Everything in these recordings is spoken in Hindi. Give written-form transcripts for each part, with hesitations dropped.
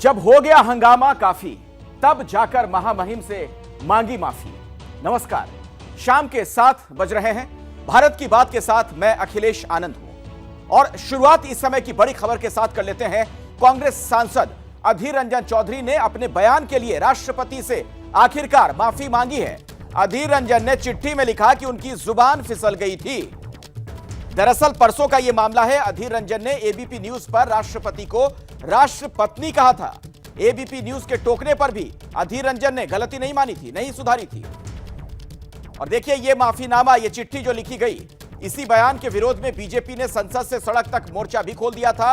जब हो गया हंगामा काफी, तब जाकर महामहिम से मांगी माफी। नमस्कार, शाम के 7 बज रहे हैं। भारत की बात के साथ मैं अखिलेश आनंद हूं और शुरुआत इस समय की बड़ी खबर के साथ कर लेते हैं। कांग्रेस सांसद अधीर रंजन चौधरी ने अपने बयान के लिए राष्ट्रपति से आखिरकार माफी मांगी है। अधीर रंजन ने चिट्ठी में लिखा कि उनकी जुबान फिसल गई थी। दरअसल परसों का यह मामला है। अधीर रंजन ने एबीपी न्यूज पर राष्ट्रपति को राष्ट्रपत्नी कहा था। एबीपी न्यूज के टोकने पर भी अधीर रंजन ने गलती नहीं मानी थी, नहीं सुधारी थी। और देखिए यह माफीनामा, यह चिट्ठी जो लिखी गई, इसी बयान के विरोध में बीजेपी ने संसद से सड़क तक मोर्चा भी खोल दिया था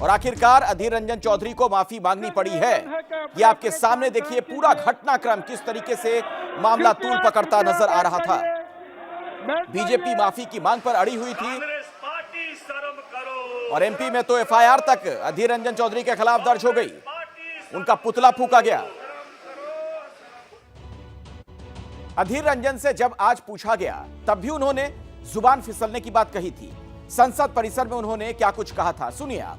और आखिरकार अधीर रंजन चौधरी को माफी मांगनी पड़ी है। यह आपके सामने देखिए पूरा घटनाक्रम किस तरीके से मामला तूल पकड़ता नजर आ रहा था। बीजेपी माफी की मांग पर अड़ी हुई थी और एमपी में तो एफआईआर तक अधीर रंजन चौधरी के खिलाफ दर्ज हो गई। उनका पुतला फूंका गया। अधीर रंजन से जब आज पूछा गया तब भी उन्होंने जुबान फिसलने की बात कही थी। संसद परिसर में उन्होंने क्या कुछ कहा था, सुनिए आप।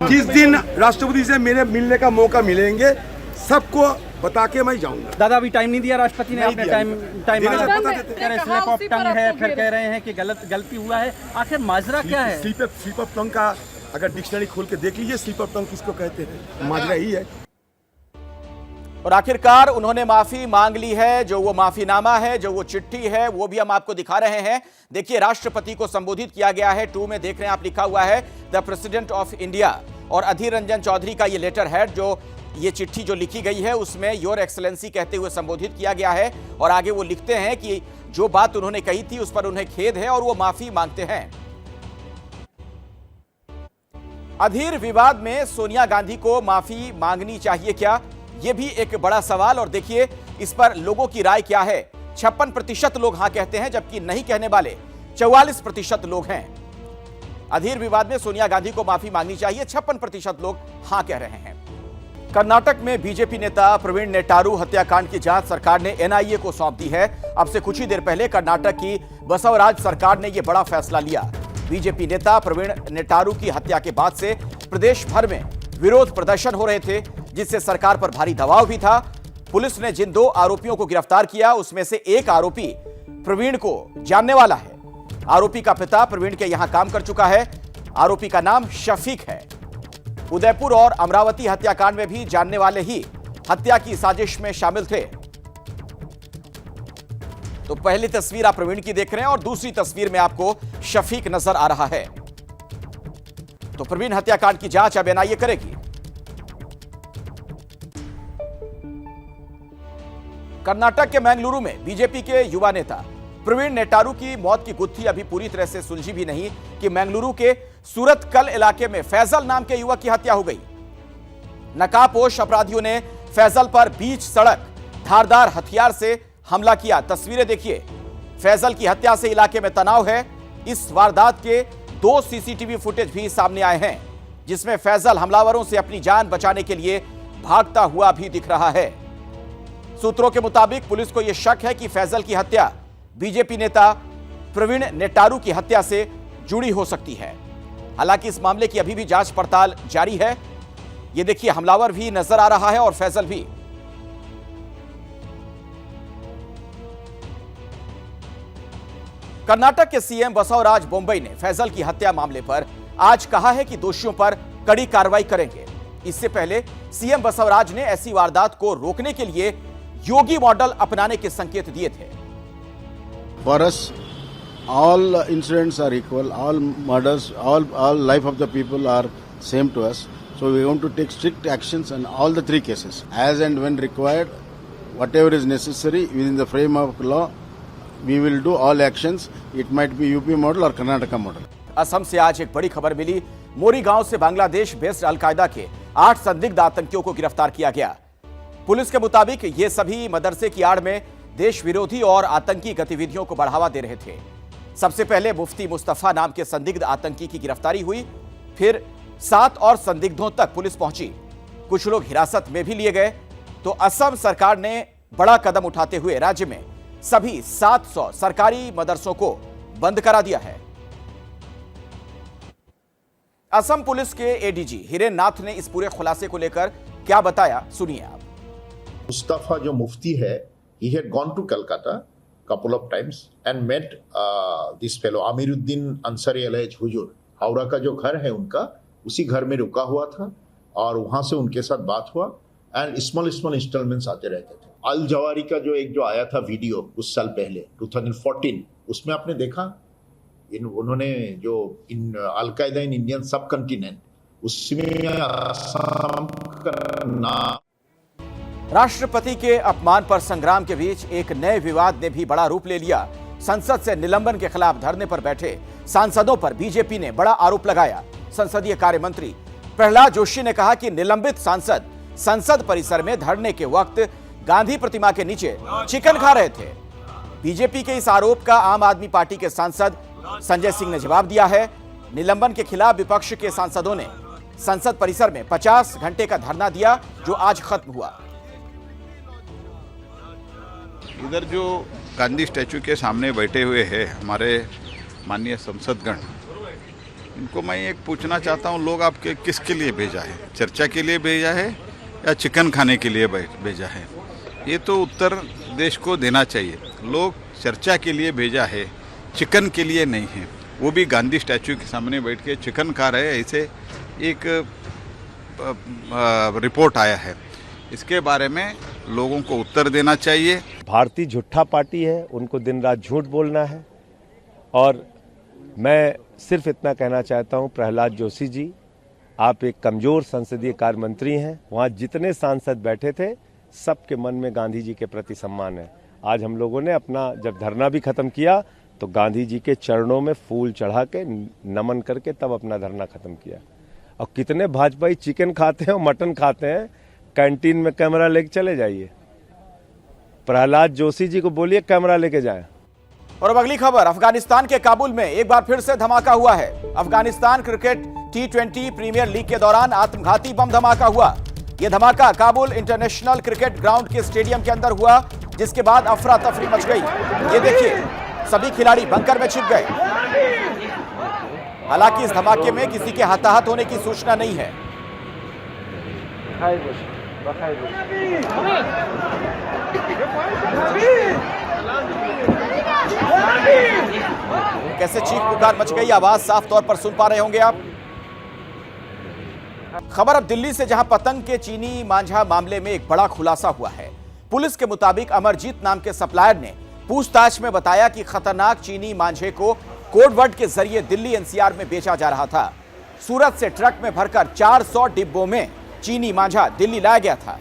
जिस दिन राष्ट्रपति से मेरे मिलने का मौका मिलेंगे सबको बता के मैं जाऊंगा। दादा अभी टाइम नहीं दिया राष्ट्रपति ने, आपने टाइम स्लिप ऑफ टंग है, फिर कह रहे हैं कि गलती हुआ है। आखिर माजरा क्या है? स्लिप ऑफ टंग का अगर डिक्शनरी खोल के देख लीजिए, स्लिप ऑफ टंग किसको कहते हैं, माजरा ही है। और आखिरकार उन्होंने माफी मांग ली है। जो वो माफीनामा है, जो वो चिट्ठी है, वो भी हम आपको दिखा रहे हैं। देखिए राष्ट्रपति को संबोधित किया गया है। 2 में देख रहे हैं आप, लिखा हुआ है द प्रेसिडेंट ऑफ इंडिया। और अधीर रंजन चौधरी का ये लेटर हेड, जो ये चिट्ठी जो लिखी गई है, उसमें योर एक्सेलेंसी कहते हुए संबोधित किया गया है। और आगे वो लिखते हैं कि जो बात उन्होंने कही थी उस पर उन्हें खेद है और वो माफी मांगते हैं। अधीर विवाद में सोनिया गांधी को माफी मांगनी चाहिए क्या, यह भी एक बड़ा सवाल। और देखिए इस पर लोगों की राय क्या है। 56% लोग हां कहते हैं, जबकि नहीं कहने वाले 44% लोग हैं। अधीर विवाद में सोनिया गांधी को माफी मांगनी चाहिए, 56% लोग हां कह रहे हैं। कर्नाटक में बीजेपी नेता प्रवीण नेटारू हत्याकांड की जांच सरकार ने एनआईए को सौंप दी है। अब से कुछ ही देर पहले कर्नाटक की बसवराज सरकार ने यह बड़ा फैसला लिया। बीजेपी नेता प्रवीण नेटारू की हत्या के बाद से प्रदेश भर में विरोध प्रदर्शन हो रहे थे, जिससे सरकार पर भारी दबाव भी था। पुलिस ने जिन 2 आरोपियों को गिरफ्तार किया, उसमें से एक आरोपी प्रवीण को जानने वाला है। आरोपी का पिता प्रवीण के यहां काम कर चुका है। आरोपी का नाम शफीक है। उदयपुर और अमरावती हत्याकांड में भी जानने वाले ही हत्या की साजिश में शामिल थे। तो पहली तस्वीर आप प्रवीण की देख रहे हैं और दूसरी तस्वीर में आपको शफीक नजर आ रहा है। तो प्रवीण हत्याकांड की जांच अब एनआईए करेगी। कर्नाटक के मैंगलुरु में बीजेपी के युवा नेता प्रवीण नेटारू की मौत की गुत्थी अभी पूरी तरह से सुलझी भी नहीं कि मैंगलुरु के सूरतकल इलाके में फैजल नाम के युवक की हत्या हो गई। नकाबपोश अपराधियों ने फैजल पर बीच सड़क धारदार हथियार से हमला किया। तस्वीरें देखिए। फैजल की हत्या से इलाके में तनाव है। इस वारदात के 2 सीसीटीवी फुटेज भी सामने आए हैं, जिसमें फैजल हमलावरों से अपनी जान बचाने के लिए भागता हुआ भी दिख रहा है। सूत्रों के मुताबिक पुलिस को यह शक है कि फैजल की हत्या बीजेपी नेता प्रवीण नेटारू की हत्या से जुड़ी हो सकती है। हालांकि इस मामले की अभी भी जांच पड़ताल जारी है। यह देखिए हमलावर भी नजर आ रहा है और फैजल भी। कर्नाटक के सीएम बसवराज बोम्मई ने फैजल की हत्या मामले पर आज कहा है कि दोषियों पर कड़ी कार्रवाई करेंगे। इससे पहले सीएम बसवराज ने ऐसी वारदात को रोकने के लिए योगी मॉडल अपनाने के संकेत दिए थे। For us, all incidents are equal, all murders, all life of the people are same to us. So we want to take strict actions on all the 3 cases. As and when required, whatever is necessary within the frame of law, we will do all actions. It might be UP model or Karnataka model. Assam से आज एक बड़ी खबर मिली। मोरी गांव से बांग्लादेश बेस्ड अलकायदा के 8 संदिग्ध आतंकियों को गिरफ्तार किया गया। पुलिस के मुताबिक ये सभी मदरसे की आड़ में देश विरोधी और आतंकी गतिविधियों को बढ़ावा दे रहे थे। सबसे पहले मुफ्ती मुस्तफा नाम के संदिग्ध आतंकी की गिरफ्तारी हुई, फिर 7 और संदिग्धों तक पुलिस पहुंची। कुछ लोग हिरासत में भी लिए गए। तो असम सरकार ने बड़ा कदम उठाते हुए राज्य में सभी 700 सरकारी मदरसों को बंद करा दिया है। असम पुलिस के एडीजी हिरेन नाथ ने इस पूरे खुलासे को लेकर क्या बताया, सुनिए आप। मुस्तफा जो मुफ्ती है, he had gone to Calcutta couple of times and met this fellow Amiruddin Ansari Alhaj Hujur. Howrah का जो घर है उनका, उसी घर में रुका हुआ था और वहां से उनके साथ बात हुआ एंड स्मॉल इंस्टॉलमेंट्स आते रहते थे। अल जवारी का जो एक जो आया था वीडियो कुछ साल पहले 2014, उसमें आपने देखा उन्होंने जो इन अलकायदा इन इंडियन सब कंटिनेंट, उसमें असम का नाम। राष्ट्रपति के अपमान पर संग्राम के बीच एक नए विवाद ने भी बड़ा रूप ले लिया। संसद से निलंबन के खिलाफ धरने पर बैठे सांसदों पर बीजेपी ने बड़ा आरोप लगाया। संसदीय कार्य मंत्री प्रहलाद जोशी ने कहा कि निलंबित सांसद संसद परिसर में धरने के वक्त गांधी प्रतिमा के नीचे चिकन खा रहे थे। बीजेपी के इस आरोप का आम आदमी पार्टी के सांसद संजय सिंह ने जवाब दिया है। निलंबन के खिलाफ विपक्ष के सांसदों ने संसद परिसर में 50 घंटे का धरना दिया, जो आज खत्म हुआ। इधर जो गांधी स्टैचू के सामने बैठे हुए हैं हमारे माननीय संसदगण, इनको मैं एक पूछना चाहता हूं, लोग आपके किसके लिए भेजा है? चर्चा के लिए भेजा है या चिकन खाने के लिए भेजा है? ये तो उत्तर देश को देना चाहिए। लोग चर्चा के लिए भेजा है, चिकन के लिए नहीं है। वो भी गांधी स्टैचू के सामने बैठ के चिकन खा रहे हैं, ऐसे एक रिपोर्ट आया है। इसके बारे में लोगों को उत्तर देना चाहिए। भारतीय झूठा पार्टी है, उनको दिन रात झूठ बोलना है। और मैं सिर्फ इतना कहना चाहता हूं, प्रहलाद जोशी जी, आप एक कमजोर संसदीय कार्य मंत्री हैं। वहाँ जितने सांसद बैठे थे, सबके मन में गांधी जी के प्रति सम्मान है। आज हम लोगों ने अपना जब धरना भी खत्म किया तो गांधी जी के चरणों में फूल चढ़ा के नमन करके तब अपना धरना खत्म किया। और कितने भाजपाई चिकन खाते हैं और मटन खाते हैं, कैंटीन में कैमरा लेके चले जाइए। प्रहलाद जोशी जी को बोलिए कैमरा लेके जाएं। और अब अगली खबर, अफगानिस्तान के काबुल में एक बार फिर से धमाका हुआ है। Afghanistan cricket T20 premiere league के दौरान आत्मघाती बम धमाका हुआ। यह धमाका काबुल इंटरनेशनल क्रिकेट ग्राउंड के स्टेडियम के अंदर हुआ, जिसके बाद अफरा तफरी मच गई। ये देखिए, सभी खिलाड़ी बंकर में छिप गए। हालांकि इस धमाके में किसी के हताहत होने की सूचना नहीं है। कैसे चीख पुकार मच गई, आवाज साफ तौर पर सुन पा रहे होंगे आप। खबर अब दिल्ली से, जहां पतंग के चीनी मांझा मामले में एक बड़ा खुलासा हुआ है। पुलिस के मुताबिक अमरजीत नाम के सप्लायर ने पूछताछ में बताया कि खतरनाक चीनी मांझे को कोडवर्ड के जरिए दिल्ली एनसीआर में बेचा जा रहा था। सूरत से ट्रक में भरकर 400 डिब्बों में चीनी मांझा दिल्ली लाया गया था।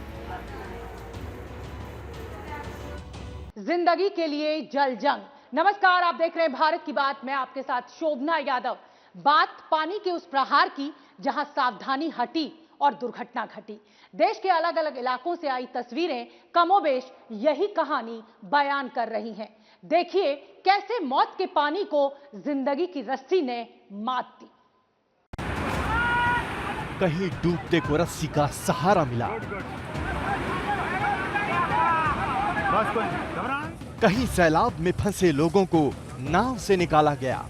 जिंदगी के लिए जल जंग। नमस्कार, आप देख रहे हैं भारत की बात। मैं आपके साथ शोभना यादव। बात पानी के उस प्रहार की जहां सावधानी हटी और दुर्घटना घटी। देश के अलग अलग इलाकों से आई तस्वीरें कमोबेश यही कहानी बयान कर रही हैं। देखिए कैसे मौत के पानी को जिंदगी की रस्सी ने मात दी। कहीं डूबते को रस्सी का सहारा मिला, कहीं सैलाब में फंसे लोगों को नाव से निकाला गया,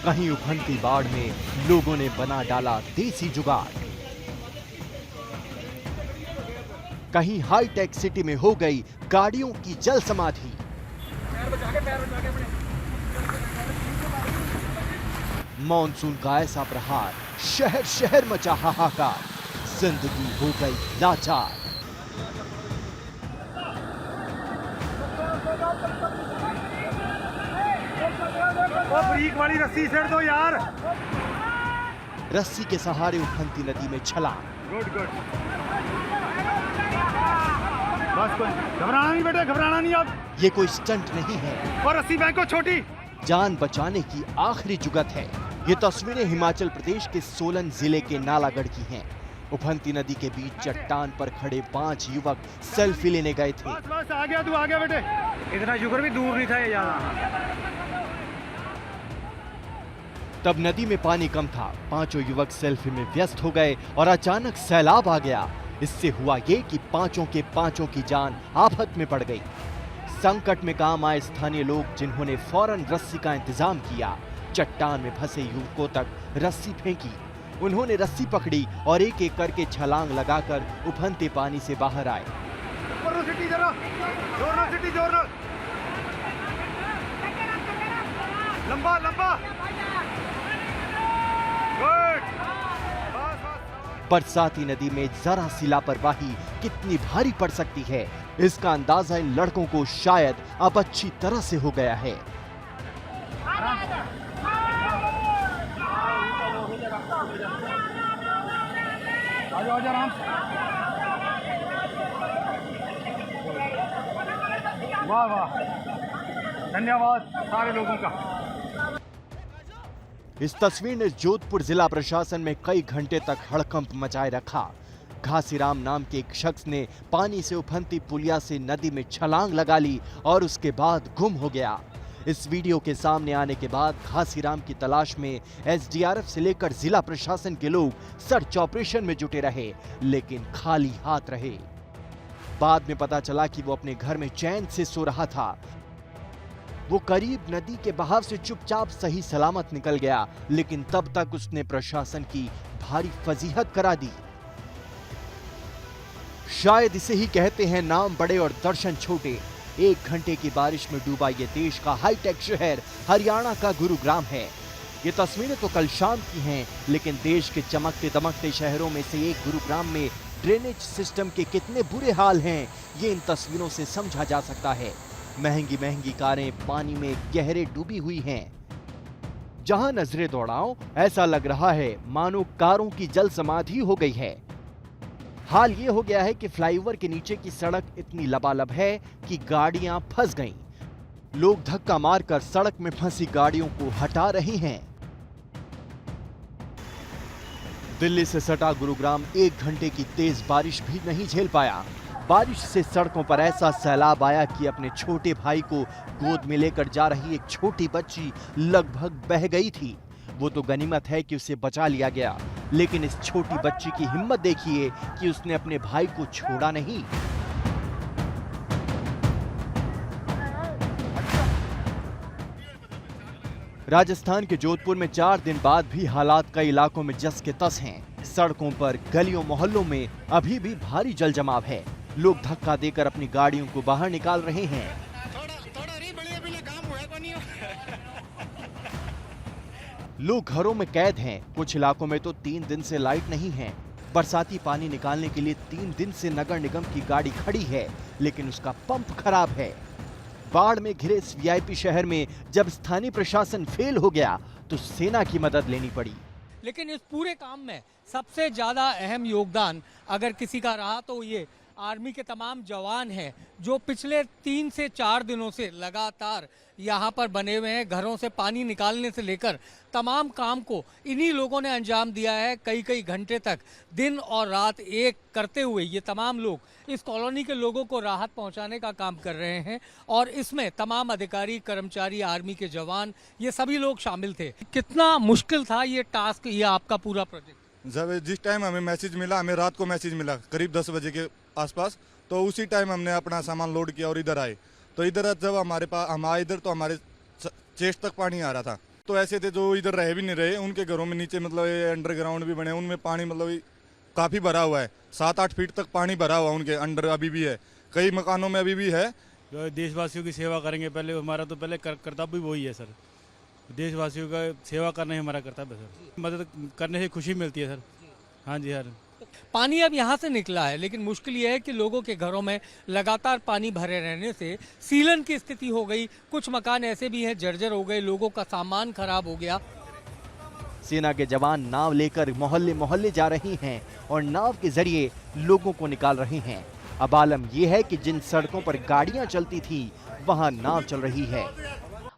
कहीं उफनती बाढ़ में लोगों ने बना डाला देसी जुगाड़, कहीं हाईटेक सिटी में हो गई गाड़ियों की जल समाधि। मॉनसून का ऐसा प्रहार, शहर शहर मचा हाहाकार, जिंदगी हो गई लाचार। वाली रस्सी छेड़ दो यार। रस्सी के सहारे उफनती नदी में छलांग। गुड गुड, बस घबराना नहीं बेटे, घबराना नहीं। अब ये कोई स्टंट नहीं है और रस्सी फेंको छोटी, जान बचाने की आखिरी जुगत है। ये तस्वीरें हिमाचल प्रदेश के सोलन जिले के नालागढ़ की हैं। उफनती नदी के बीच चट्टान पर खड़े 5 युवक सेल्फी लेने गए थे। बस आ गया, तू आ गया बेटे। इतना शुक्र भी दूर नहीं था ये ज्यादा। तब नदी में पानी कम था, 5 युवक सेल्फी में व्यस्त हो गए और अचानक सैलाब आ गया। इससे हुआ ये कि 5 के 5 की जान आफत में पड़ गई। संकट में काम आए स्थानीय लोग, जिन्होंने फौरन रस्सी का इंतजाम किया, चट्टान में फंसे युवकों तक रस्सी फेंकी। उन्होंने रस्सी पकड़ी और एक एक करके छलांग लगाकर उफनते पानी से बाहर आए। लंबा लंबा बरसाती नदी में जरा सी लापरवाही कितनी भारी पड़ सकती है, इसका अंदाजा इन लड़कों को शायद अब अच्छी तरह से हो गया है। वाह वाह, धन्यवाद सारे लोगों का। इस तस्वीर ने जोधपुर जिला प्रशासन में कई घंटे तक हड़कंप मचाए रखा। घासीराम नाम के एक शख्स ने पानी से उफनती पुलिया से नदी में छलांग लगा ली और उसके बाद गुम हो गया। इस वीडियो के सामने आने के बाद घासीराम की तलाश में एसडीआरएफ से लेकर जिला प्रशासन के लोग सर्च ऑपरेशन में जुटे रहे, लेकिन खाली हाथ रहे। बाद में पता चला कि वो अपने घर में चैन से सो रहा था। वो करीब नदी के बहाव से चुपचाप सही सलामत निकल गया, लेकिन तब तक उसने प्रशासन की भारी फजीहत करा दी। शायद इसे ही कहते हैं नाम बड़े और दर्शन छोटे। 1 घंटे की बारिश में डूबा ये देश का हाईटेक शहर हरियाणा का गुरुग्राम है। ये तस्वीरें तो कल शाम की हैं, लेकिन देश के चमकते दमकते शहरों में से एक गुरुग्राम में ड्रेनेज सिस्टम के कितने बुरे हाल हैं, ये इन तस्वीरों से समझा जा सकता है। महंगी महंगी कारें पानी में गहरे डूबी हुई हैं। जहां नजरें दौड़ाओ ऐसा लग रहा है मानो कारों की जल समाधि हो गई है। हाल ये हो गया है कि फ्लाईओवर के नीचे की सड़क इतनी लबालब है कि गाड़ियां फंस गईं। लोग धक्का मारकर सड़क में फंसी गाड़ियों को हटा रहे हैं। दिल्ली से सटा गुरुग्राम 1 घंटे की तेज बारिश भी नहीं झेल पाया। बारिश से सड़कों पर ऐसा सैलाब आया कि अपने छोटे भाई को गोद में लेकर जा रही एक छोटी बच्ची लगभग बह गई थी। वो तो गनीमत है कि उसे बचा लिया गया, लेकिन इस छोटी बच्ची की हिम्मत देखिए कि उसने अपने भाई को छोड़ा नहीं। राजस्थान के जोधपुर में 4 दिन बाद भी हालात कई इलाकों में जस के तस हैं। सड़कों पर, गलियों मोहल्लों में अभी भी भारी जल जमाव है। लोग धक्का देकर अपनी गाड़ियों को बाहर निकाल रहे हैं। लोग घरों में कैद हैं। कुछ इलाकों में तो 3 दिन से लाइट नहीं है। बरसाती पानी निकालने के लिए 3 दिन से नगर निगम की गाड़ी खड़ी है, लेकिन उसका पंप खराब है। बाढ़ में घिरे इस वीआईपी शहर में जब स्थानीय प्रशासन फेल हो गया तो सेना की मदद लेनी पड़ी। लेकिन इस पूरे काम में सबसे ज्यादा अहम योगदान अगर किसी का रहा तो ये आर्मी के तमाम जवान हैं, जो पिछले 3 से 4 दिनों से लगातार यहाँ पर बने हुए हैं। घरों से पानी निकालने से लेकर तमाम काम को इन्हीं लोगों ने अंजाम दिया है। कई घंटे तक दिन और रात एक करते हुए ये तमाम लोग इस कॉलोनी के लोगों को राहत पहुंचाने का काम कर रहे हैं, और इसमें तमाम अधिकारी, कर्मचारी, आर्मी के जवान, ये सभी लोग शामिल थे। कितना मुश्किल था ये टास्क, ये आपका पूरा प्रोजेक्ट? जब जिस टाइम हमें मैसेज मिला, हमें रात को मैसेज मिला करीब 10 बजे के आसपास, तो उसी टाइम हमने अपना सामान लोड किया और इधर आए। तो इधर जब हम आए इधर तो हमारे चेस्ट तक पानी आ रहा था। तो ऐसे थे जो इधर रह भी नहीं रहे, उनके घरों में नीचे मतलब ये अंडरग्राउंड भी बने, उनमें पानी मतलब काफ़ी भरा हुआ है। 7-8 फीट तक पानी भरा हुआ उनके अंडर अभी भी है। कई मकानों में अभी भी है। जो देशवासियों की सेवा करेंगे, पहले हमारा तो पहले कर्तव्य वही है सर। देशवासियों का सेवा करना ही हमारा कर्तव्य है सर। मदद करने से खुशी मिलती है सर। हाँ जी सर। पानी अब यहाँ से निकला है, लेकिन मुश्किल ये है कि लोगों के घरों में लगातार पानी भरे रहने से सीलन की स्थिति हो गई। कुछ मकान ऐसे भी हैं जर्जर हो गए, लोगों का सामान खराब हो गया। सेना के जवान नाव लेकर मोहल्ले मोहल्ले जा रही हैं और नाव के जरिए लोगों को निकाल रहे हैं। अब आलम यह है कि जिन सड़कों पर गाड़ियां चलती थी वहां नाव चल रही है।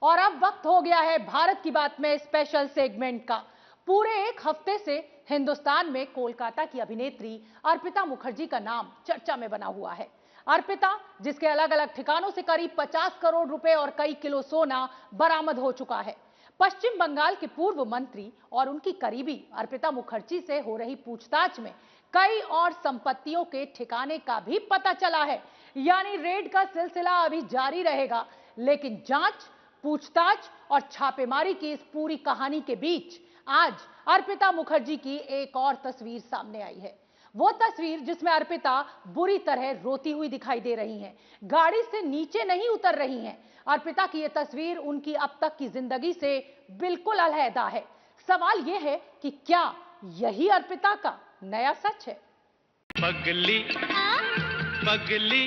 और अब वक्त हो गया है भारत की बात में स्पेशल सेगमेंट का। पूरे 1 हफ्ते से हिंदुस्तान में कोलकाता की अभिनेत्री अर्पिता मुखर्जी का नाम चर्चा में बना हुआ है। अर्पिता, जिसके अलग अलग ठिकानों से करीब 50 करोड़ रुपए और कई किलो सोना बरामद हो चुका है। पश्चिम बंगाल के पूर्व मंत्री और उनकी करीबी अर्पिता मुखर्जी से हो रही पूछताछ में कई और संपत्तियों के ठिकाने का भी पता चला है। यानी रेड का सिलसिला अभी जारी रहेगा, लेकिन जांच पूछताछ और छापेमारी की इस पूरी कहानी के बीच आज अर्पिता मुखर्जी की एक और तस्वीर सामने आई है। वो तस्वीर जिसमें अर्पिता बुरी तरह रोती हुई दिखाई दे रही हैं, गाड़ी से नीचे नहीं उतर रही हैं। अर्पिता की ये तस्वीर उनकी अब तक की जिंदगी से बिल्कुल अलहदा है। सवाल ये है कि क्या यही अर्पिता का नया सच है? पगली पगली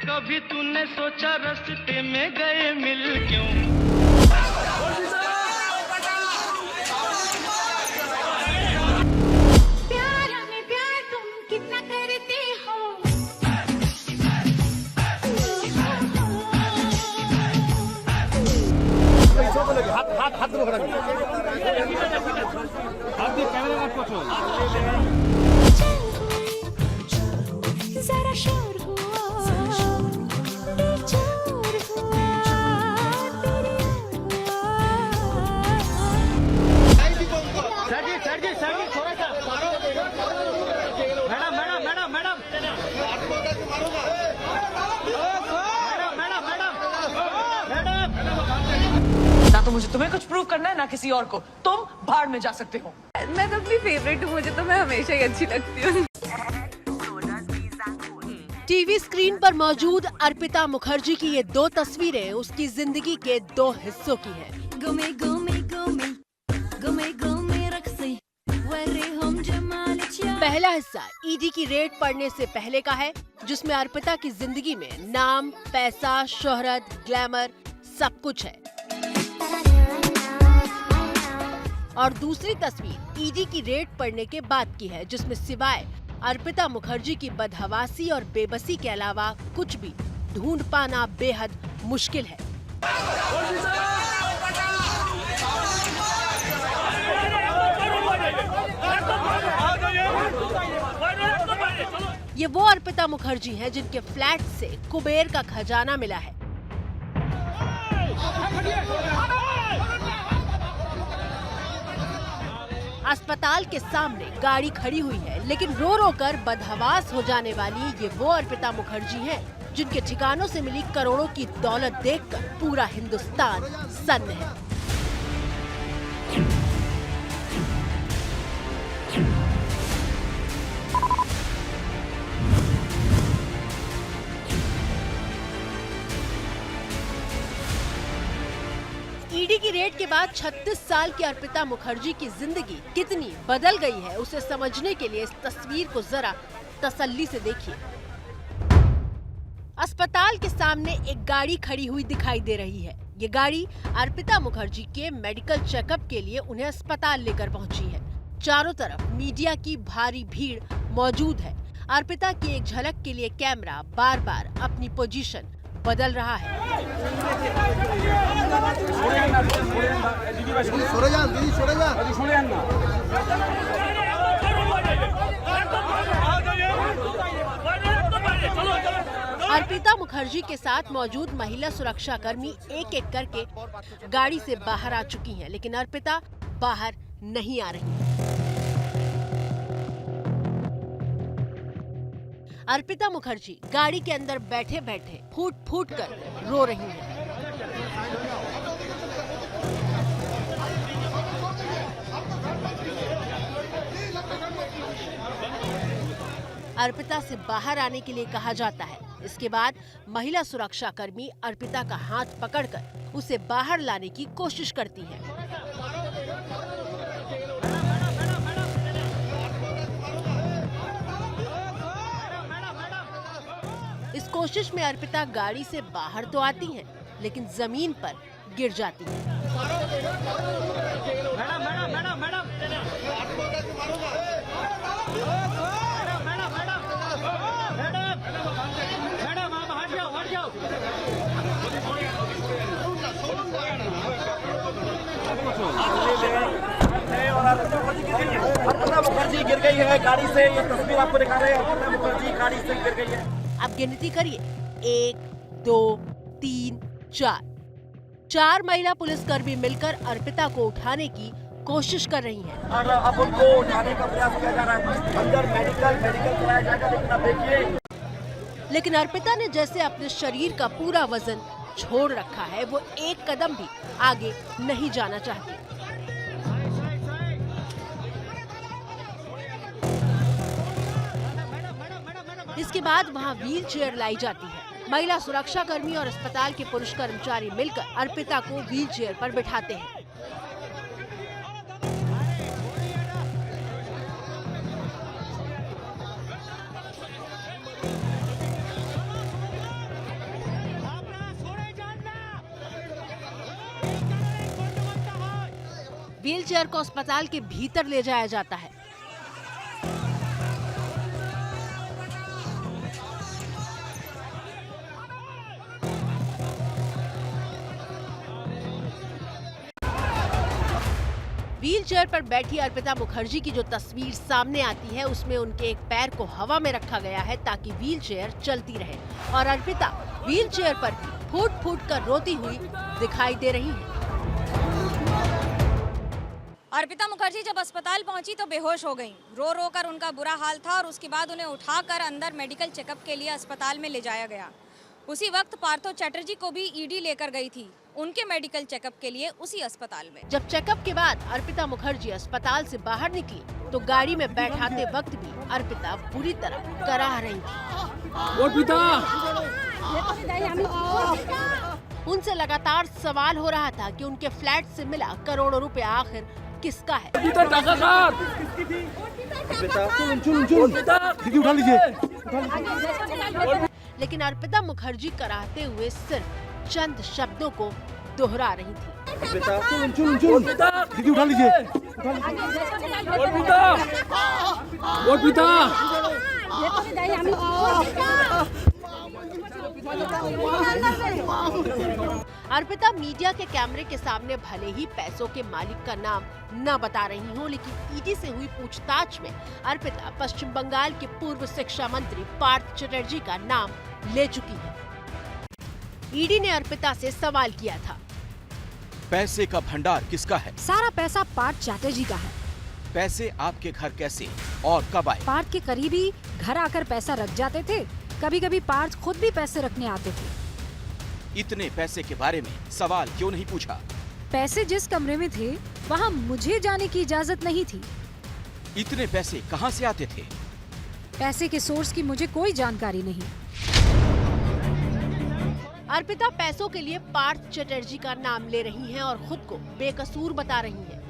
कभी तूने सोचा रास्ते में गए मिल क्यों? हाथ कैमरा जरा शोर तो मुझे तुम्हें कुछ प्रूव करना है ना किसी और को। तुम भाड़ में जा सकते हो। मैं तो अपनी फेवरेट हूँ, मुझे तो मैं हमेशा ही अच्छी लगती हूँ। टीवी स्क्रीन पर मौजूद अर्पिता मुखर्जी की ये दो तस्वीरें उसकी जिंदगी के दो हिस्सों की हैं। पहला हिस्सा ईडी की रेड पड़ने से पहले का है, जिसमें अर्पिता की जिंदगी में नाम, पैसा, शोहरत, ग्लैमर सब कुछ है। और दूसरी तस्वीर ईडी की रेड पड़ने के बाद की है, जिसमें सिवाय अर्पिता मुखर्जी की बदहवासी और बेबसी के अलावा कुछ भी ढूंढ पाना बेहद मुश्किल है। ये वो अर्पिता मुखर्जी हैं जिनके फ्लैट से कुबेर का खजाना मिला है। अस्पताल के सामने गाड़ी खड़ी हुई है, लेकिन रो रो कर बदहवास हो जाने वाली ये वो अर्पिता मुखर्जी हैं जिनके ठिकानों से मिली करोड़ों की दौलत देखकर पूरा हिंदुस्तान सन्न है। ईडी की रेड के बाद 36 साल की अर्पिता मुखर्जी की जिंदगी कितनी बदल गई है, उसे समझने के लिए इस तस्वीर को जरा तसल्ली से देखिए। अस्पताल के सामने एक गाड़ी खड़ी हुई दिखाई दे रही है। ये गाड़ी अर्पिता मुखर्जी के मेडिकल चेकअप के लिए उन्हें अस्पताल लेकर पहुंची है। चारों तरफ मीडिया की भारी भीड़ मौजूद है। अर्पिता की एक झलक के लिए कैमरा बार बार अपनी पोजीशन बदल रहा है। अर्पिता मुखर्जी के साथ मौजूद महिला सुरक्षा कर्मी एक एक करके गाड़ी से बाहर आ चुकी हैं, लेकिन अर्पिता बाहर नहीं आ रही। अर्पिता मुखर्जी गाड़ी के अंदर बैठे बैठे फूट फूट कर रो रही है। अर्पिता से बाहर आने के लिए कहा जाता है। इसके बाद महिला सुरक्षा कर्मी अर्पिता का हाथ पकड़कर उसे बाहर लाने की कोशिश करती है। इस कोशिश में अर्पिता गाड़ी से बाहर तो आती हैं, लेकिन जमीन पर गिर जाती है। अर्पिता मुखर्जी गिर गई है गाड़ी से। ये तस्वीर आपको दिखा रहे हैं। अर्पिता मुखर्जी गाड़ी से गिर गई है। अब गिनती करिए, 1, 2, 3, 4। 4 महिला पुलिसकर्मी मिलकर अर्पिता को उठाने की कोशिश कर रही हैं। और अब उनको उठाने का प्रयास किया जा रहा है। अंदर मेडिकल कराया जाएगा, लेकिन अब देखिए। लेकिन अर्पिता ने जैसे अपने शरीर का पूरा वजन छोड़ रखा है, वो एक कदम भी आगे नहीं जाना चाहती। इसके बाद वहां व्हील चेयर लाई जाती है। महिला सुरक्षा कर्मी और अस्पताल के पुरुष कर्मचारी मिलकर अर्पिता को व्हील चेयर पर बिठाते हैं। व्हील चेयर को अस्पताल के भीतर ले जाया जाता है। व्हील चेयर पर बैठी अर्पिता मुखर्जी की जो तस्वीर सामने आती है, उसमें उनके एक पैर को हवा में रखा गया है ताकि व्हील चेयर चलती रहे और अर्पिता व्हील चेयर पर फूट फूट कर रोती हुई दिखाई दे रही है। अर्पिता मुखर्जी जब अस्पताल पहुंची तो बेहोश हो गईं। रो रो कर उनका बुरा हाल था और उसके बाद उन्हें उठाकर अंदर मेडिकल चेकअप के लिए अस्पताल में ले जाया गया। उसी वक्त पार्थो चैटर्जी को भी ईडी लेकर गई थी उनके मेडिकल चेकअप के लिए उसी अस्पताल में। जब चेकअप के बाद अर्पिता मुखर्जी अस्पताल से बाहर निकली तो गाड़ी में बैठाते वक्त भी अर्पिता बुरी तरह कराह रही थी। उनसे लगातार सवाल हो रहा था कि उनके फ्लैट से मिला करोड़ों रुपया आखिर किसका है। लेकिन अर्पिता मुखर्जी कराहते हुए सिर्फ चंद शब्दों को दोहरा रही थी। उठा लीजिए। अर्पिता मीडिया के कैमरे के सामने भले ही पैसों के मालिक का नाम न बता रही हो, लेकिन ईडी से हुई पूछताछ में अर्पिता पश्चिम बंगाल के पूर्व शिक्षा मंत्री पार्थ चटर्जी का नाम ले चुकी है। ईडी ने अर्पिता से सवाल किया था, पैसे का भंडार किसका है? सारा पैसा पार्थ चैटर्जी का है। पैसे आपके घर कैसे और कब आए? पार्थ के करीबी घर आकर पैसा रख जाते थे, कभी कभी पार्थ खुद भी पैसे रखने आते थे। इतने पैसे के बारे में सवाल क्यों नहीं पूछा? पैसे जिस कमरे में थे वहाँ मुझे जाने की इजाजत नहीं थी। इतने पैसे कहाँ से आते थे? पैसे के सोर्स की मुझे कोई जानकारी नहीं। अर्पिता पैसों के लिए पार्थ चटर्जी का नाम ले रही हैं और खुद को बेकसूर बता रही हैं।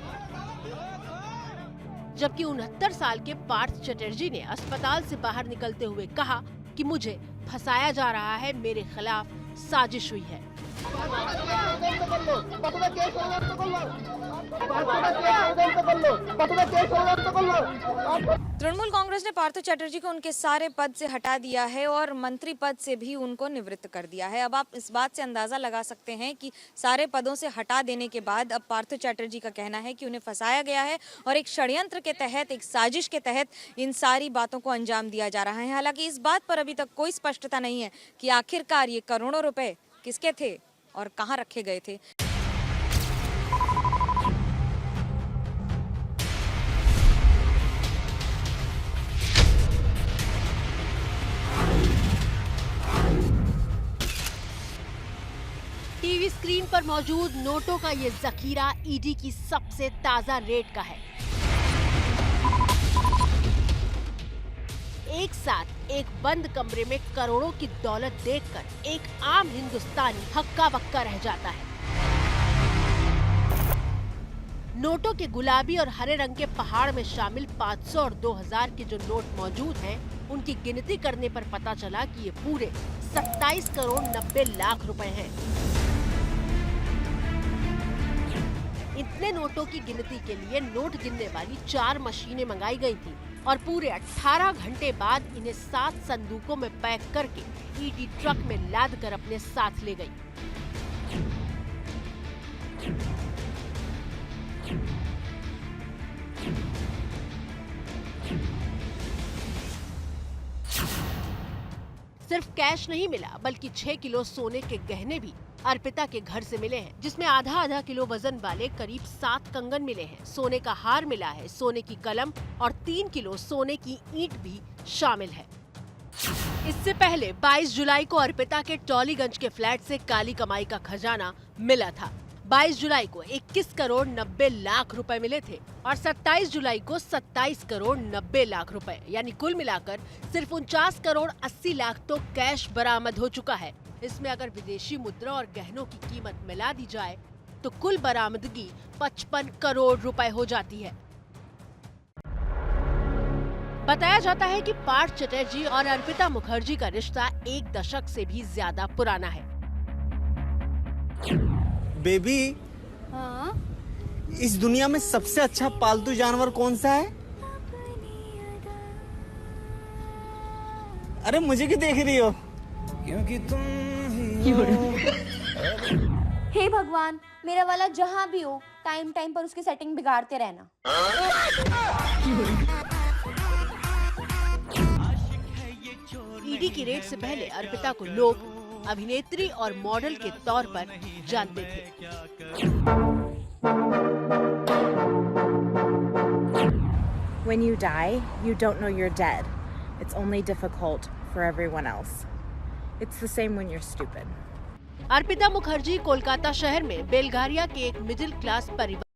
जबकि 69 साल के पार्थ चटर्जी ने अस्पताल से बाहर निकलते हुए कहा कि मुझे फंसाया जा रहा है, मेरे खिलाफ साजिश हुई है। तृणमूल कांग्रेस ने पार्थो चैटर्जी को उनके सारे पद से हटा दिया है और मंत्री पद से भी उनको निवृत्त कर दिया है। अब आप इस बात से अंदाजा लगा सकते हैं कि सारे पदों से हटा देने के बाद अब पार्थो चैटर्जी का कहना है कि उन्हें फंसाया गया है और एक षड्यंत्र के तहत, एक साजिश के तहत इन सारी बातों को अंजाम दिया जा रहा है। हालांकि इस बात पर अभी तक कोई स्पष्टता नहीं है कि आखिरकार ये करोड़ों रुपए किसके थे और कहां रखे गए थे। टीवी स्क्रीन पर मौजूद नोटों का ये जखीरा ईडी की सबसे ताजा रेड का है। एक साथ एक बंद कमरे में करोड़ों की दौलत देखकर एक आम हिंदुस्तानी हक्का बक्का रह जाता है। नोटों के गुलाबी और हरे रंग के पहाड़ में शामिल 500 और 2000 के जो नोट मौजूद हैं, उनकी गिनती करने पर पता चला कि ये पूरे 27 करोड़ 90 लाख रुपए हैं। इतने नोटों की गिनती के लिए नोट गिनने वाली 4 मशीनें मंगाई गई थी और पूरे 18 घंटे बाद इन्हें 7 संदूकों में पैक करके ईडी ट्रक में लाद कर अपने साथ ले गई। सिर्फ कैश नहीं मिला बल्कि 6 किलो सोने के गहने भी अर्पिता के घर से मिले हैं, जिसमें आधा किलो वजन वाले करीब 7 कंगन मिले हैं। सोने का हार मिला है, सोने की कलम और 3 किलो सोने की ईंट भी शामिल है। इससे पहले 22 जुलाई को अर्पिता के टॉलीगंज के फ्लैट से काली कमाई का खजाना मिला था। 22 जुलाई को 21 करोड़ 90 लाख रुपए मिले थे और 27 जुलाई को 27 करोड़ 90 लाख रुपए, यानी कुल मिलाकर सिर्फ 49 करोड़ 80 लाख तो कैश बरामद हो चुका है। इसमें अगर विदेशी मुद्रा और गहनों की कीमत मिला दी जाए तो कुल बरामदगी 55 करोड़ रुपए हो जाती है। बताया जाता है कि पार्थ चटर्जी और अर्पिता मुखर्जी का रिश्ता 1 दशक से भी ज्यादा पुराना है। बेबी, इस दुनिया में सबसे अच्छा पालतू जानवर कौन सा है? अरे मुझे क्यों देख रही हो? क्योंकि तुम ही हो। हे भगवान, मेरा वाला जहाँ भी हो टाइम टाइम पर उसकी सेटिंग बिगाड़ते रहना। ईडी की रेड से पहले अर्पिता को लोग अभिनेत्री और मॉडल के तौर पर जानते थे। When you die, you don't know you're dead. It's only difficult for everyone else. It's the same when you're stupid. Arpita Mukherjee Kolkata शहर में बेलगारिया के एक मिडिल क्लास परिवार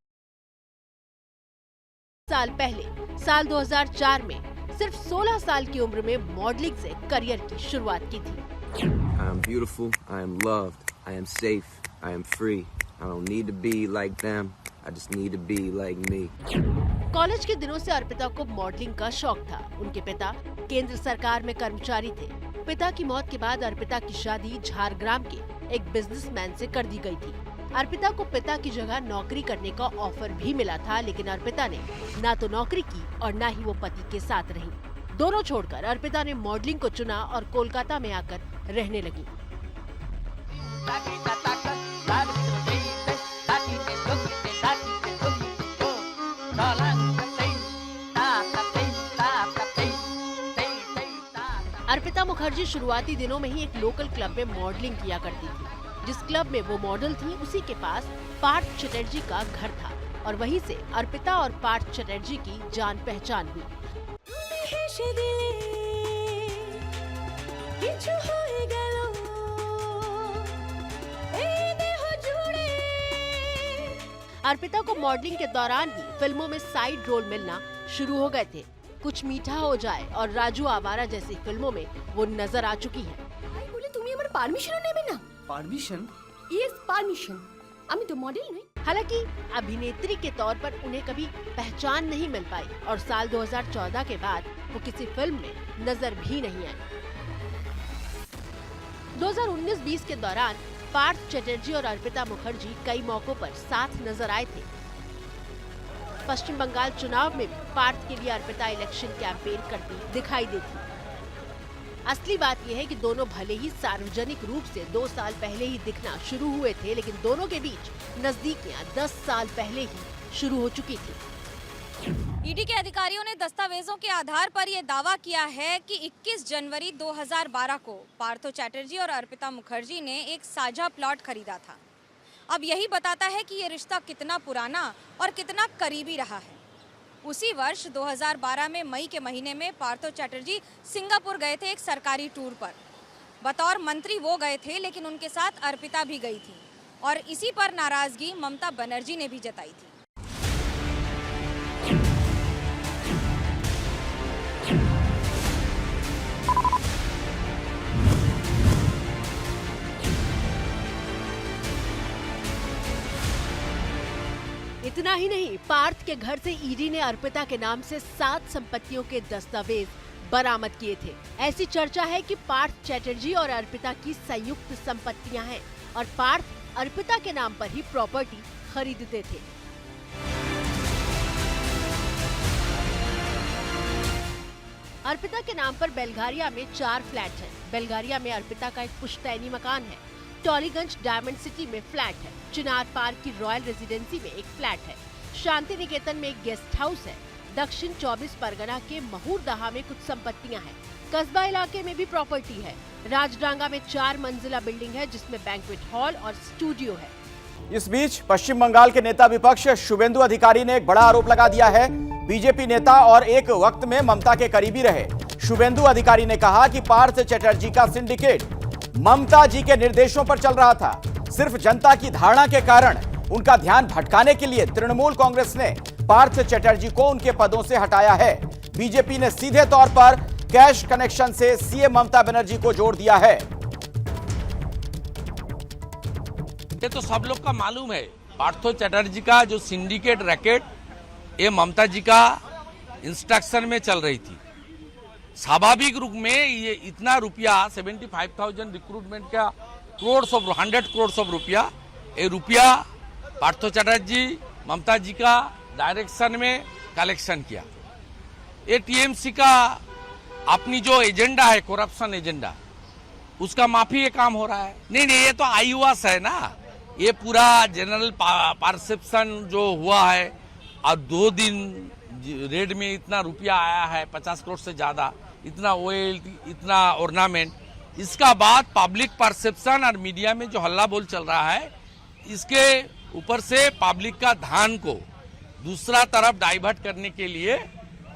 साल पहले साल 2004 में सिर्फ 16 साल की उम्र में मॉडलिंग से करियर की शुरुआत की थी। I am beautiful, I am loved, I am safe, I am free. I don't need to be like them, I just need to be like me. College के दिनों से अर्पिता को मॉडलिंग का शौक था। उनके पिता केंद्र सरकार में कर्मचारी थे। पिता की मौत के बाद अर्पिता की शादी झारग्राम के एक बिजनेसमैन से कर दी गई थी। अर्पिता को पिता की जगह नौकरी करने का ऑफर भी मिला था, लेकिन अर्पिता ने ना तो नौकरी की और ना ही वो पति के साथ रही। दोनों छोड़कर अर्पिता ने मॉडलिंग को चुना और कोलकाता में आकर रहने लगी। अर्पिता मुखर्जी शुरुआती दिनों में ही एक लोकल क्लब में मॉडलिंग किया करती थी। जिस क्लब में वो मॉडल थी उसी के पास पार्थ चटर्जी का घर था और वहीं से अर्पिता और पार्थ चटर्जी की जान पहचान हुई। अर्पिता को मॉडलिंग के दौरान ही फिल्मों में साइड रोल मिलना शुरू हो गए थे। कुछ मीठा हो जाए और राजू आवारा जैसी फिल्मों में वो नजर आ चुकी है। परमिशन? Yes, permission. আমি তো मॉडल नहीं। हालांकि अभिनेत्री के तौर पर उन्हें कभी पहचान नहीं मिल पाई और साल 2014 के बाद वो किसी फिल्म में नजर भी नहीं आई। 2019-20 के दौरान पार्थ चटर्जी और अर्पिता मुखर्जी कई मौकों पर साथ नजर आए थे। पश्चिम बंगाल चुनाव में भी पार्थ के लिए अर्पिता इलेक्शन कैंपेन करती दिखाई देती। असली बात यह है कि दोनों भले ही सार्वजनिक रूप से 2 साल पहले ही दिखना शुरू हुए थे, लेकिन दोनों के बीच नजदीकियां 10 साल पहले ही शुरू हो चुकी थी। ईडी के अधिकारियों ने दस्तावेजों के आधार पर यह दावा किया है कि 21 जनवरी 2012 को पार्थो चैटर्जी और अर्पिता मुखर्जी ने एक साझा प्लॉट खरीदा था। अब यही बताता है कि ये रिश्ता कितना पुराना और कितना करीबी रहा है। उसी वर्ष 2012 में मई के महीने में पार्थो चैटर्जी सिंगापुर गए थे एक सरकारी टूर पर। बतौर मंत्री वो गए थे, लेकिन उनके साथ अर्पिता भी गई थी और इसी पर नाराजगी ममता बनर्जी ने भी जताई थी। इतना ही नहीं, पार्थ के घर से ईडी ने अर्पिता के नाम से 7 संपत्तियों के दस्तावेज बरामद किए थे। ऐसी चर्चा है कि पार्थ चैटर्जी और अर्पिता की संयुक्त संपत्तियां हैं और पार्थ अर्पिता के नाम पर ही प्रॉपर्टी खरीदते थे। अर्पिता के नाम पर बेलगारिया में 4 फ्लैट हैं। बेलगारिया में अर्पिता का एक पुश्तैनी मकान है। टॉलीगंज डायमंड सिटी में फ्लैट है। चिनार पार्क की रॉयल रेजिडेंसी में एक फ्लैट है। शांति निकेतन में एक गेस्ट हाउस है। दक्षिण 24 परगना के महूरदहा में कुछ संपत्तियां हैं। कस्बा इलाके में भी प्रॉपर्टी है। राजडांगा में 4 मंजिला बिल्डिंग है जिसमें बैंक्वेट हॉल और स्टूडियो है। इस बीच पश्चिम बंगाल के नेता विपक्ष शुभेंदु अधिकारी ने एक बड़ा आरोप लगा दिया है। बीजेपी नेता और एक वक्त में ममता के करीबी रहे शुभेंदु अधिकारी ने कहा कि पार्थ चटर्जी का सिंडिकेट ममता जी के निर्देशों पर चल रहा था। सिर्फ जनता की धारणा के कारण उनका ध्यान भटकाने के लिए तृणमूल कांग्रेस ने पार्थ चटर्जी को उनके पदों से हटाया है। बीजेपी ने सीधे तौर पर कैश कनेक्शन से सीएम ममता बनर्जी को जोड़ दिया है। ये तो सब लोग का मालूम है, पार्थ चटर्जी का जो सिंडिकेट रैकेट ये ममता जी का इंस्ट्रक्शन में चल रही थी। स्वाभाविक रूप में ये इतना रुपया 75,000 रिक्रूटमेंट का 100 करोड़ ऑफ रुपया, ये रुपया पार्थ चटर्जी ममता जी का डायरेक्शन में कलेक्शन किया। ये टीएमसी का अपनी जो एजेंडा है करप्शन एजेंडा, उसका माफी ये काम हो रहा है। नहीं ये तो आईवास है ना, ये पूरा जनरल परसेप्शन जो हुआ है और 2 दिन रेड में इतना रुपया आया है 50 करोड़ से ज्यादा, इतना ऑयल, इतना ऑर्नामेंट, इसका बाद पब्लिक परसेप्शन और मीडिया में जो हल्ला बोल चल रहा है, इसके ऊपर से पब्लिक का ध्यान को दूसरा तरफ डाइवर्ट करने के लिए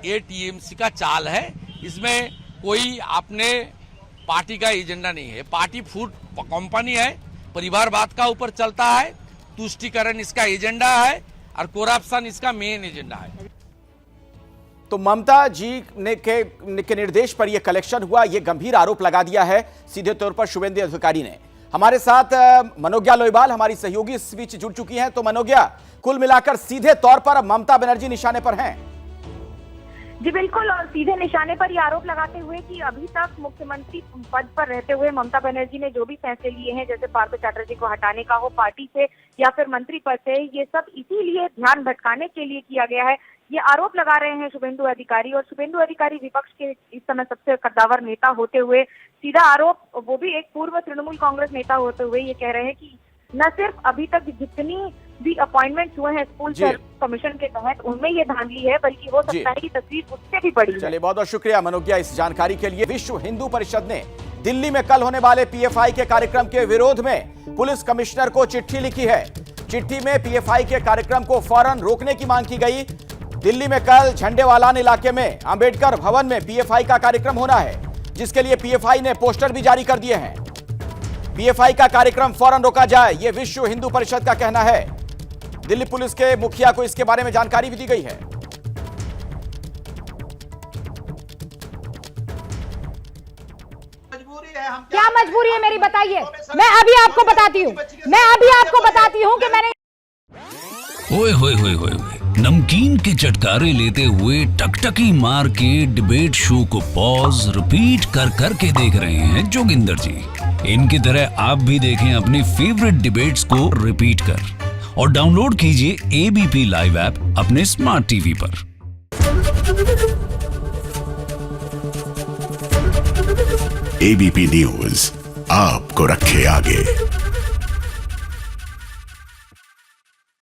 ये टीएमसी का चाल है। इसमें कोई अपने पार्टी का एजेंडा नहीं है। पार्टी फूड कंपनी है, परिवारवाद का ऊपर चलता है, तुष्टीकरण इसका एजेंडा है और करप्शन इसका मेन एजेंडा है। तो ममता जी के निर्देश पर यह कलेक्शन हुआ, यह गंभीर आरोप लगा दिया है सीधे तौर पर शुभेंदु अधिकारी ने। हमारे साथ मनोज्ञा लोईवाल हमारी सहयोगी इस बीच जुड़ चुकी हैं। तो मनोज्ञा, कुल मिलाकर सीधे तौर पर ममता बनर्जी निशाने पर हैं। जी बिल्कुल, और सीधे निशाने पर ये आरोप लगाते हुए कि अभी तक मुख्यमंत्री पद पर रहते हुए ममता बनर्जी ने जो भी फैसले लिए हैं, जैसे पार्थ चटर्जी को हटाने का हो पार्टी से या फिर मंत्री पद से, ये सब इसीलिए ध्यान भटकाने के लिए किया गया है। ये आरोप लगा रहे हैं शुभेंदु अधिकारी, और शुभेंदु अधिकारी विपक्ष के इस समय सबसे कद्दावर नेता होते हुए, सीधा आरोप, वो भी एक पूर्व तृणमूल कांग्रेस नेता होते हुए, ये कह रहे हैं कि न सिर्फ अभी तक जितनी भी अपॉइंटमेंट्स हुए हैं स्कूल कमीशन के तहत उनमें ये धांधली है, बल्कि हो सकता है कि तस्वीर उससे भी बड़ी है। चलिए, बहुत बहुत शुक्रिया मनोज्ञा इस जानकारी के लिए। विश्व हिंदू परिषद ने दिल्ली में कल होने वाले पीएफआई के कार्यक्रम के विरोध में पुलिस कमिश्नर को चिट्ठी लिखी है। चिट्ठी में पीएफआई के कार्यक्रम को फौरन रोकने की मांग की गई। दिल्ली में कल झंडेवालान इलाके में अंबेडकर भवन में पीएफआई का कार्यक्रम होना है, जिसके लिए पीएफआई ने पोस्टर भी जारी कर दिए हैं। पीएफआई का कार्यक्रम फौरन रोका जाए, यह विश्व हिंदू परिषद का कहना है। दिल्ली पुलिस के मुखिया को इसके बारे में जानकारी भी दी गई है। क्या मजबूरी है मेरी, बताइए। मैं अभी आपको बताती हूँ कि मैंने ओए होए होए होए, नमकीन के चटकारे लेते हुए टकटकी मार के डिबेट शो को पॉज रिपीट कर करके देख रहे हैं जोगिंदर जी। इनकी तरह आप भी देखें अपनी फेवरेट डिबेट्स को रिपीट कर, और डाउनलोड कीजिए एबीपी लाइव ऐप अपने स्मार्ट टीवी पर। एबीपी न्यूज आपको रखे आगे।